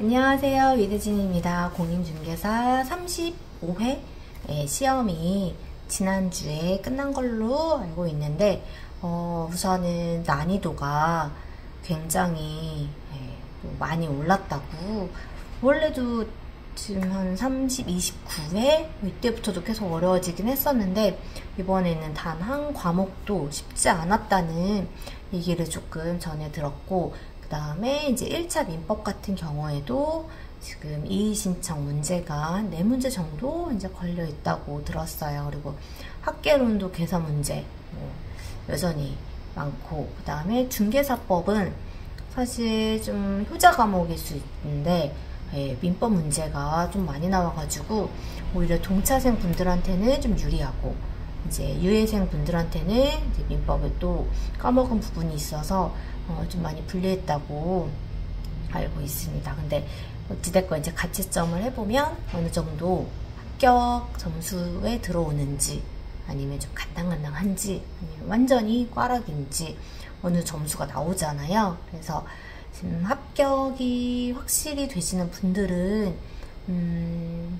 안녕하세요. 위드진입니다. 공인중개사 35회 시험이 지난주에 끝난 걸로 알고 있는데 우선은 난이도가 굉장히 많이 올랐다고. 원래도 지금 한 29회 이때부터도 계속 어려워지긴 했었는데 이번에는 단 한 과목도 쉽지 않았다는 얘기를 조금 전해 들었고, 그 다음에 이제 1차 민법 같은 경우에도 지금 이의신청 문제가 4문제 정도 이제 걸려 있다고 들었어요. 그리고 학계론도 개서 문제 여전히 많고, 그 다음에 중개사법은 사실 좀 효자 과목일 수 있는데 민법 문제가 좀 많이 나와가지고 오히려 동차생 분들한테는 좀 유리하고, 이제 유예생 분들한테는 이제 민법을 또 까먹은 부분이 있어서 좀 많이 불리했다고 알고 있습니다. 근데 어찌됐건 이제 가채점을 해보면 어느 정도 합격 점수에 들어오는지, 아니면 좀 간당간당한지, 아니면 완전히 꽈락인지 어느 점수가 나오잖아요. 그래서 지금 합격이 확실히 되시는 분들은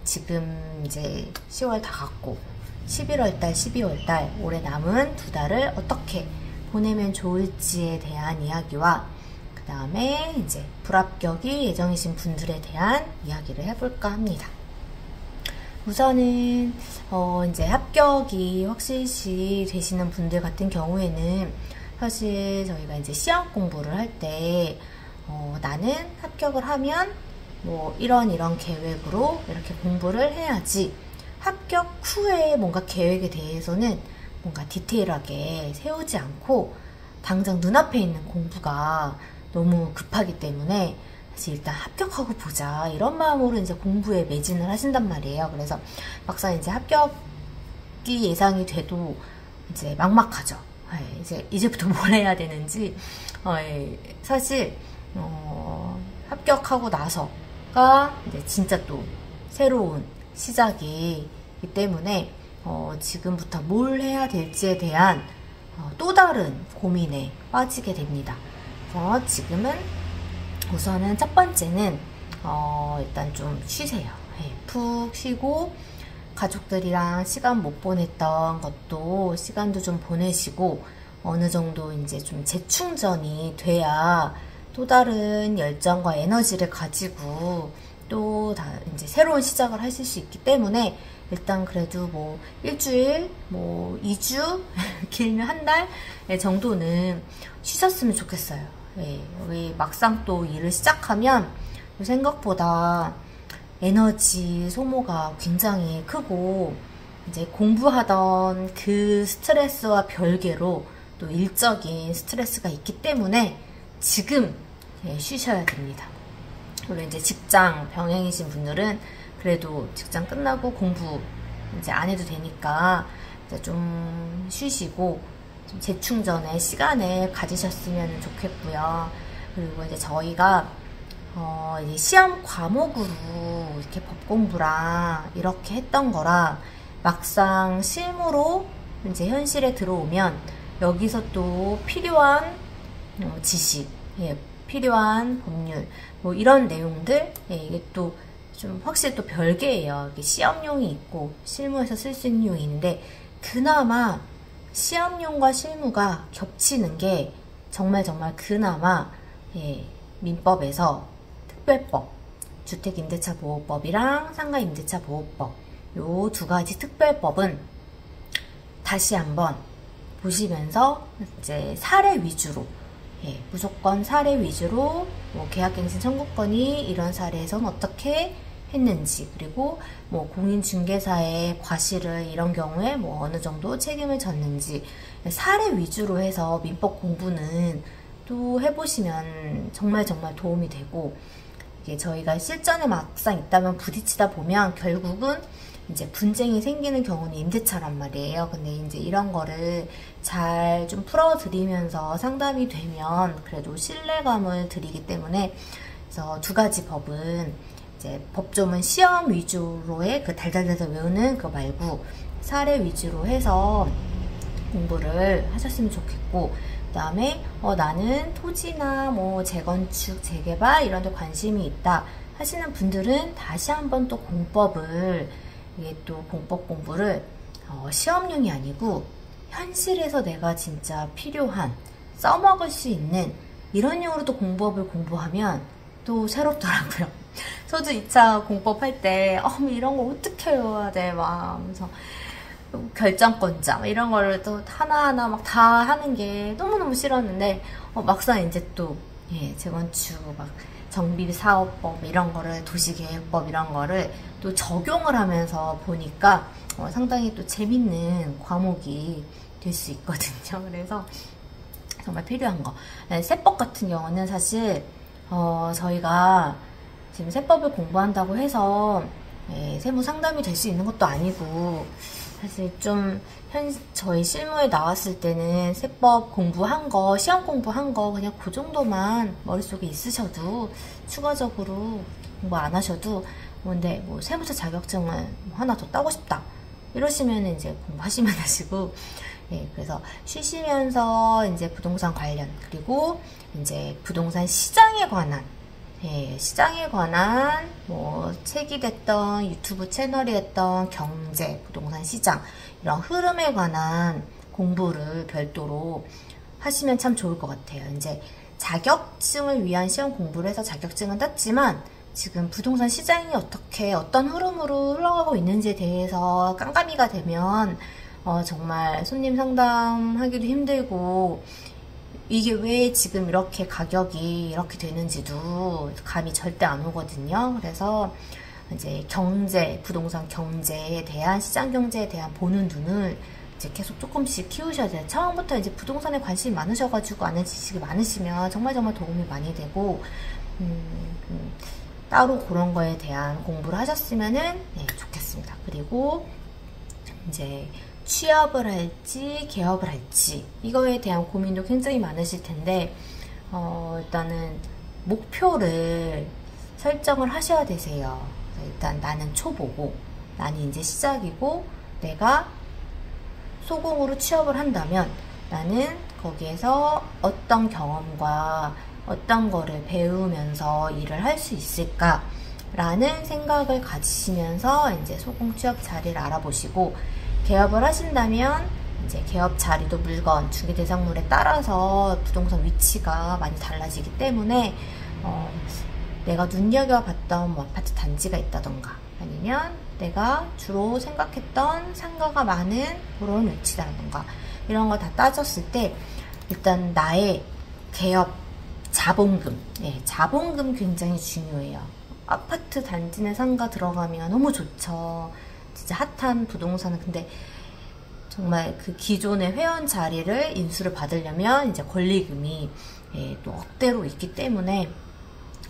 지금 이제 10월 다 갔고 11월달, 12월달 올해 남은 2달을 어떻게 보내면 좋을지에 대한 이야기와, 그 다음에 이제 불합격이 예정이신 분들에 대한 이야기를 해볼까 합니다. 우선은 이제 합격이 확실시 되시는 분들 같은 경우에는 사실 저희가 이제 시험 공부를 할 때 나는 합격을 하면 뭐 이런 계획으로 이렇게 공부를 해야지, 합격 후에 뭔가 계획에 대해서는 뭔가 디테일하게 세우지 않고 당장 눈앞에 있는 공부가 너무 급하기 때문에 사실 일단 합격하고 보자 이런 마음으로 이제 공부에 매진을 하신단 말이에요. 그래서 막상 이제 합격이 예상이 돼도 이제 막막하죠. 이제부터 뭘 해야 되는지. 사실 합격하고 나서가 이제 진짜 또 새로운 시작이기 때문에 지금부터 뭘 해야 될지에 대한 또 다른 고민에 빠지게 됩니다. 그래서 지금은 우선은 첫 번째는 일단 좀 쉬세요. 푹 쉬고 가족들이랑 시간 못 보냈던 것도 시간도 좀 보내시고 어느 정도 이제 좀 재충전이 돼야 또 다른 열정과 에너지를 가지고 또 이제 새로운 시작을 하실 수 있기 때문에 일단 그래도 뭐 일주일, 뭐 2주, 길면 한 달 정도는 쉬셨으면 좋겠어요. 우리 막상 또 일을 시작하면 생각보다 에너지 소모가 굉장히 크고, 이제 공부하던 그 스트레스와 별개로 또 일적인 스트레스가 있기 때문에 지금 쉬셔야 됩니다. 물론 이제 직장 병행이신 분들은 그래도 직장 끝나고 공부 이제 안 해도 되니까 이제 좀 쉬시고 좀 재충전의 시간을 가지셨으면 좋겠고요. 그리고 이제 저희가 이제 시험 과목으로 이렇게 법 공부랑 이렇게 했던 거라 막상 실무로 이제 현실에 들어오면 여기서 또 필요한 지식, 필요한 법률, 뭐 이런 내용들, 이게 또 좀 확실히 또 별개예요. 이게 시험용이 있고 실무에서 쓸 수 있는 용이 있는데, 그나마 시험용과 실무가 겹치는 게 정말 그나마 민법에서 특별법, 주택임대차보호법이랑 상가임대차보호법 요 2가지 특별법은 다시 한번 보시면서 이제 사례 위주로, 무조건 사례 위주로 뭐 계약갱신 청구권이 이런 사례에선 어떻게 했는지, 그리고 뭐 공인중개사의 과실을 이런 경우에 뭐 어느 정도 책임을 졌는지 사례 위주로 해서 민법 공부는 또 해보시면 정말 도움이 되고, 이게 저희가 실전에 막상 있다면 부딪히다 보면 결국은 이제 분쟁이 생기는 경우는 임대차란 말이에요. 근데 이제 이런 거를 잘 좀 풀어드리면서 상담이 되면 그래도 신뢰감을 드리기 때문에, 그래서 2가지 법은 이제 법조문 시험 위주로의 그 달달달달 외우는 그거 말고 사례 위주로 해서 공부를 하셨으면 좋겠고, 그 다음에 나는 토지나 뭐 재건축, 재개발 이런 데 관심이 있다. 하시는 분들은 다시 한번 또 공법을, 이게 또 공법 공부를 시험용이 아니고 현실에서 내가 진짜 필요한, 써먹을 수 있는 이런 용으로도 공법을 공부하면 또 새롭더라고요. 저도 2차 공법 할 때 이런 거 어떻게 외워야 돼 막 하면서 결정권자 이런 거를 또 하나하나 막 다 하는 게 너무너무 싫었는데 막상 이제 또 재건축 막 정비사업법 이런 거를, 도시계획법 이런 거를 또 적용을 하면서 보니까 상당히 또 재밌는 과목이 될 수 있거든요. 그래서 정말 필요한 거. 세법 같은 경우는 사실 저희가 지금 세법을 공부한다고 해서 세무 상담이 될 수 있는 것도 아니고, 사실 좀 저희 실무에 나왔을 때는 세법 공부한 거, 시험 공부한 거 그냥 그 정도만 머릿속에 있으셔도, 추가적으로 공부 안 하셔도, 근데 뭐 세무사 자격증을 하나 더 따고 싶다 이러시면 이제 공부하시면 하시고, 그래서 쉬시면서 이제 부동산 관련, 그리고 이제 부동산 시장에 관한, 시장에 관한 뭐 책이 됐던, 유튜브 채널이 됐던 경제, 부동산 시장 이런 흐름에 관한 공부를 별도로 하시면 참 좋을 것 같아요. 이제 자격증을 위한 시험 공부를 해서 자격증은 땄지만, 지금 부동산 시장이 어떻게 어떤 흐름으로 흘러가고 있는지에 대해서 깜깜이가 되면 정말 손님 상담하기도 힘들고, 이게 왜 지금 이렇게 가격이 이렇게 되는지도 감이 절대 안 오거든요. 그래서 이제 경제, 부동산 경제에 대한, 시장 경제에 대한 보는 눈을 이제 계속 조금씩 키우셔야 돼요. 처음부터 이제 부동산에 관심이 많으셔가지고 아는 지식이 많으시면 정말 도움이 많이 되고, 따로 그런 거에 대한 공부를 하셨으면은 좋겠습니다. 그리고 이제 취업을 할지 개업을 할지 이거에 대한 고민도 굉장히 많으실 텐데, 일단은 목표를 설정을 하셔야 되세요. 일단 나는 초보고, 나는 이제 시작이고, 내가 소공으로 취업을 한다면 나는 거기에서 어떤 경험과 어떤 거를 배우면서 일을 할 수 있을까 라는 생각을 가지시면서 이제 소공 취업 자리를 알아보시고, 개업을 하신다면 이제 개업 자리도 물건, 중개 대상물에 따라서 부동산 위치가 많이 달라지기 때문에 내가 눈여겨봤던 뭐 아파트 단지가 있다던가, 아니면 내가 주로 생각했던 상가가 많은 그런 위치라던가, 이런 거 다 따졌을 때 일단 나의 개업 자본금, 자본금 굉장히 중요해요. 아파트 단지 내 상가 들어가면 너무 좋죠. 진짜 핫한 부동산은. 근데 정말 그 기존의 회원 자리를 인수를 받으려면 이제 권리금이 또 억대로 있기 때문에,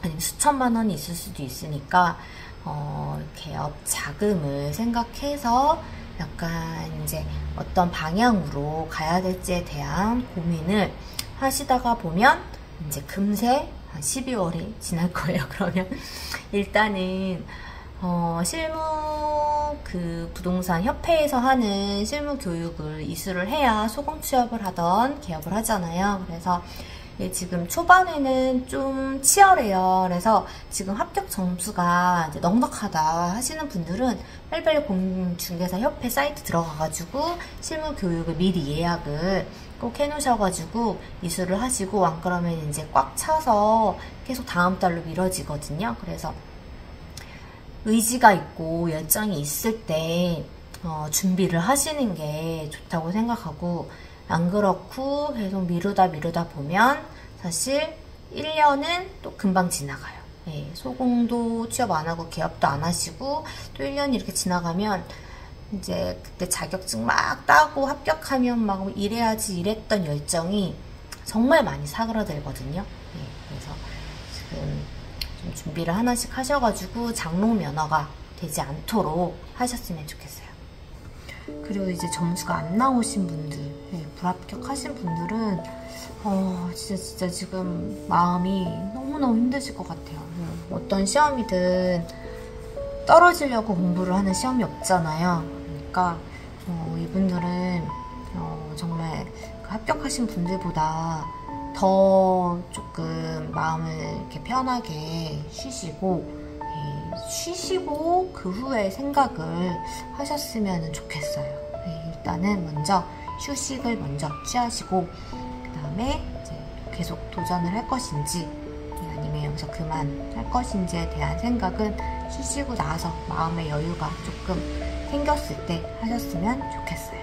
아니면 수천만 원이 있을 수도 있으니까 개업 자금을 생각해서 약간 이제 어떤 방향으로 가야 될지에 대한 고민을 하시다가 보면 이제 금세 한 12월이 지날 거예요. 그러면 일단은 실무 그 부동산 협회에서 하는 실무 교육을 이수를 해야 소공 취업을 하던 개업을 하잖아요. 그래서 지금 초반에는 좀 치열해요. 그래서 지금 합격 점수가 이제 넉넉하다 하시는 분들은 빨리빨리 공중개사 협회 사이트 들어가가지고 실무 교육을 미리 예약을 꼭 해놓으셔가지고 이수를 하시고, 안 그러면 이제 꽉 차서 계속 다음 달로 미뤄지거든요. 그래서 의지가 있고 열정이 있을 때 준비를 하시는 게 좋다고 생각하고, 안 그렇고 계속 미루다 보면 사실 1년은 또 금방 지나가요. 소공도 취업 안 하고 개업도 안 하시고 또 1년이 이렇게 지나가면 이제 그때 자격증 막 따고 합격하면 막 이래야지 이랬던 열정이 정말 많이 사그라들거든요. 그래서 지금 좀 준비를 하나씩 하셔가지고 장롱 면허가 되지 않도록 하셨으면 좋겠어요. 그리고 이제 점수가 안 나오신 분들, 불합격하신 분들은 진짜 지금 마음이 너무너무 힘드실 것 같아요. 어떤 시험이든 떨어지려고 공부를 하는 시험이 없잖아요. 그러니까 이분들은 정말 그 합격하신 분들보다 더 조금 마음을 이렇게 편하게 쉬시고, 쉬시고 그 후에 생각을 하셨으면 좋겠어요. 네, 일단은 먼저 휴식을 먼저 취하시고 그 다음에 이제 계속 도전을 할 것인지 아니면 여기서 그만할 것인지에 대한 생각은 쉬시고 나서 마음의 여유가 조금 생겼을 때 하셨으면 좋겠어요.